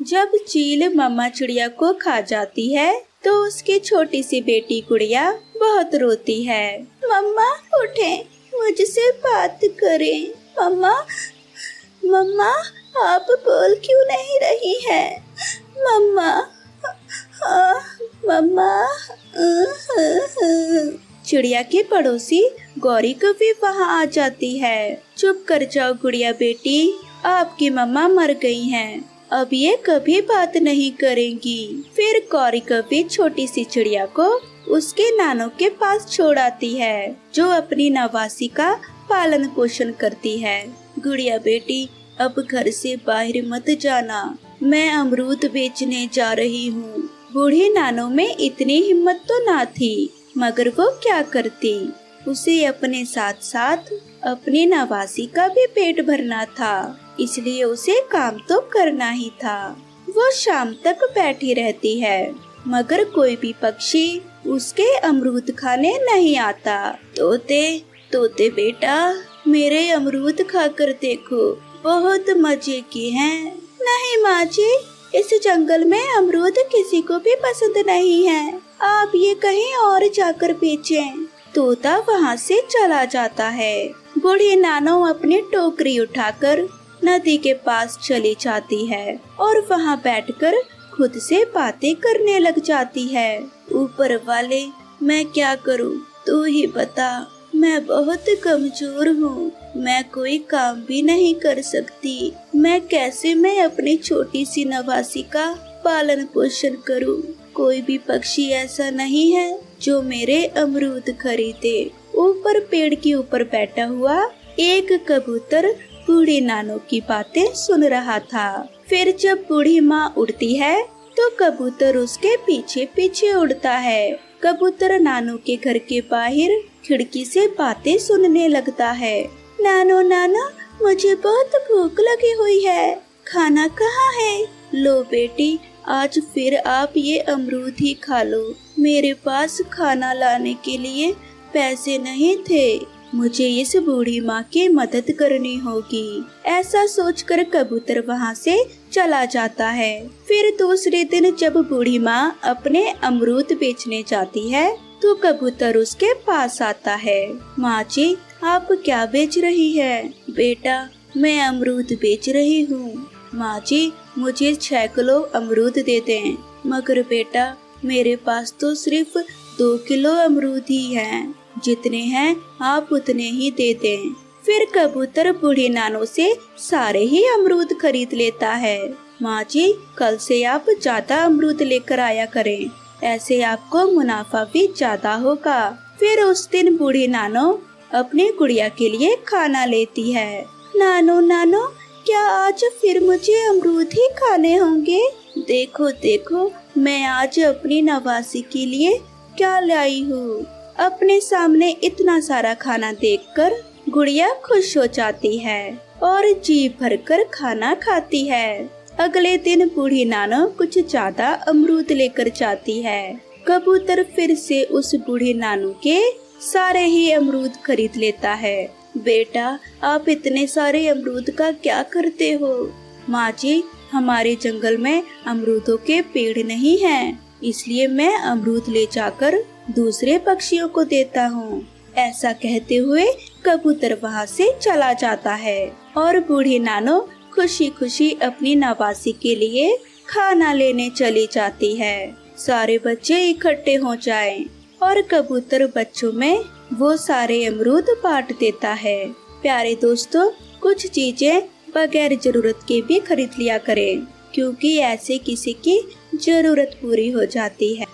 जब चील मम्मा चिड़िया को खा जाती है तो उसकी छोटी सी बेटी गुड़िया बहुत रोती है। मम्मा उठें, मुझसे बात करें। मम्मा मम्मा आप बोल क्यों नहीं रही हैं? मम्मा मम्मा। चिड़िया की पड़ोसी गौरी कभी वहाँ आ जाती है। चुप कर जाओ गुड़िया बेटी, आपकी मम्मा मर गई हैं, अब ये कभी बात नहीं करेंगी। फिर गौरी कभी छोटी सी चिड़िया को उसके नानों के पास छोड़ आती है, जो अपनी नवासी का पालन पोषण करती है। गुड़िया बेटी अब घर से बाहर मत जाना, मैं अमरूद बेचने जा रही हूँ। बूढ़ी नानों में इतनी हिम्मत तो ना थी, मगर वो क्या करती, उसे अपने साथ साथ अपनी नवासी का भी पेट भरना था, इसलिए उसे काम तो करना ही था। वो शाम तक बैठी रहती है, मगर कोई भी पक्षी उसके अमरूद खाने नहीं आता। तोते तोते बेटा, मेरे अमरूद खाकर देखो, बहुत मजे के हैं। नहीं माँ जी, इस जंगल में अमरूद किसी को भी पसंद नहीं है, आप ये कहीं और जाकर बेचें। तोता वहाँ से चला जाता है। बूढ़ी नानो अपनी टोकरी उठाकर नदी के पास चली जाती है और वहाँ बैठकर खुद से बातें करने लग जाती है। ऊपर वाले, मैं क्या करूँ, तू ही बता, मैं बहुत कमजोर हूँ, मैं कोई काम भी नहीं कर सकती, मैं अपनी छोटी सी नवासी का पालन पोषण करूँ। कोई भी पक्षी ऐसा नहीं है जो मेरे अमरूद खरीदे। ऊपर पेड़ के ऊपर बैठा हुआ एक कबूतर बूढ़ी नानो की बातें सुन रहा था। फिर जब बूढ़ी माँ उड़ती है तो कबूतर उसके पीछे पीछे उड़ता है। कबूतर नानो के घर के बाहर खिड़की से बातें सुनने लगता है। नानो नानो, मुझे बहुत भूख लगी हुई है, खाना कहाँ है? लो बेटी, आज फिर आप ये अमरूद ही खा लो, मेरे पास खाना लाने के लिए पैसे नहीं थे, मुझे इस बूढ़ी माँ की मदद करनी होगी। ऐसा सोचकर कबूतर वहाँ से चला जाता है। फिर दूसरे दिन जब बूढ़ी माँ अपने अमरूद बेचने जाती है तो कबूतर उसके पास आता है। माँ जी, आप क्या बेच रही है? बेटा, मैं अमरूद बेच रही हूँ। माँ जी, मुझे 6 किलो अमरूद दे दें। मगर बेटा, मेरे पास तो सिर्फ 2 किलो अमरूद ही हैं, जितने हैं आप उतने ही दे दें। फिर कबूतर बूढ़ी नानो से सारे ही अमरूद खरीद लेता है। माँ जी, कल से आप ज्यादा अमरूद लेकर आया करें, ऐसे आपको मुनाफा भी ज्यादा होगा। फिर उस दिन बूढ़ी नानो अपने गुड़िया के लिए खाना लेती है। नानो नानो, क्या आज फिर मुझे अमरूद ही खाने होंगे? देखो देखो, मैं आज अपनी नवासी के लिए क्या लाई हूँ। अपने सामने इतना सारा खाना देखकर गुड़िया खुश हो जाती है और जी भरकर खाना खाती है। अगले दिन बूढ़ी नानो कुछ ज्यादा अमरूद लेकर जाती है। कबूतर फिर से उस बूढ़ी नानो के सारे ही अमरूद खरीद लेता है। बेटा, आप इतने सारे अमरूद का क्या करते हो? माँ जी, हमारे जंगल में अमरूदों के पेड़ नहीं हैं, इसलिए मैं अमरूद ले जाकर दूसरे पक्षियों को देता हूँ। ऐसा कहते हुए कबूतर वहाँ से चला जाता है और बूढ़ी नानो खुशी खुशी अपनी नवासी के लिए खाना लेने चली जाती है। सारे बच्चे इकट्ठे हो जाएं और कबूतर बच्चों में वो सारे अमरूद बांट देता है। प्यारे दोस्तों, कुछ चीजें बगैर जरूरत के भी खरीद लिया करें, क्योंकि ऐसे किसी की जरूरत पूरी हो जाती है।